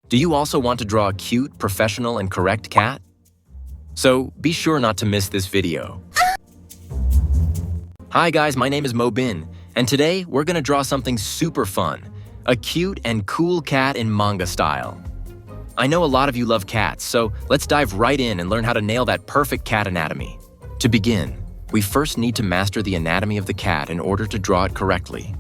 Do you also want to draw a cute, professional, and correct cat? So be sure not to miss this video. Hi guys, my name is Mo Bin, and today we're gonna draw something super fun, a cute and cool cat in manga style. I know a lot of you love cats, so let's dive right in and learn how to nail that perfect cat anatomy. To begin, we first need to master the anatomy of the cat in order to draw it correctly.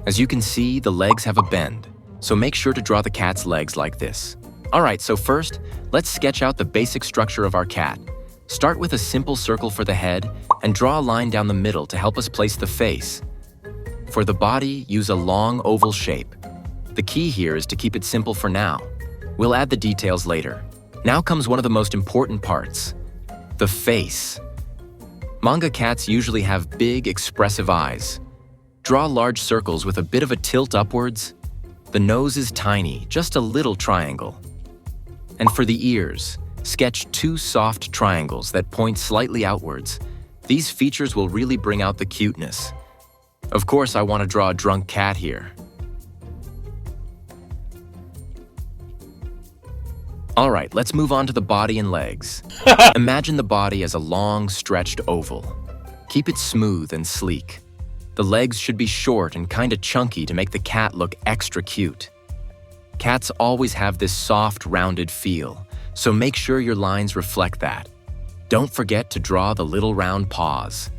As you can see, the legs have a bend, so make sure to draw the cat's legs like this. Alright, so first, let's sketch out the basic structure of our cat. Start with a simple circle for the head and draw a line down the middle to help us place the face. For the body, use a long oval shape. The key here is to keep it simple for now. We'll add the details later. Now comes one of the most important parts, the face. Manga cats usually have big, expressive eyes. Draw large circles with a bit of a tilt upwards. The nose is tiny, just a little triangle. And for the ears, sketch 2 soft triangles that point slightly outwards. These features will really bring out the cuteness. Of course, I want to draw a drunk cat here. Alright, let's move on to the body and legs. Imagine the body as a long, stretched oval. Keep it smooth and sleek. The legs should be short and kinda chunky to make the cat look extra cute. Cats always have this soft, rounded feel, so make sure your lines reflect that. Don't forget to draw the little round paws.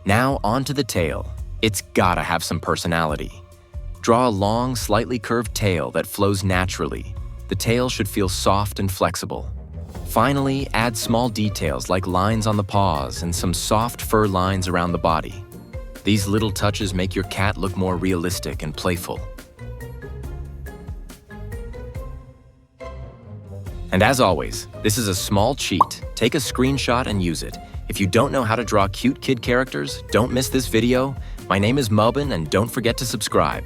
Now onto the tail. It's gotta have some personality. Draw a long, slightly curved tail that flows naturally. The tail should feel soft and flexible. Finally, add small details like lines on the paws and some soft fur lines around the body. These little touches make your cat look more realistic and playful. And as always, this is a small cheat. Take a screenshot and use it. If you don't know how to draw cute kid characters, don't miss this video. My name is Mubin, and don't forget to subscribe.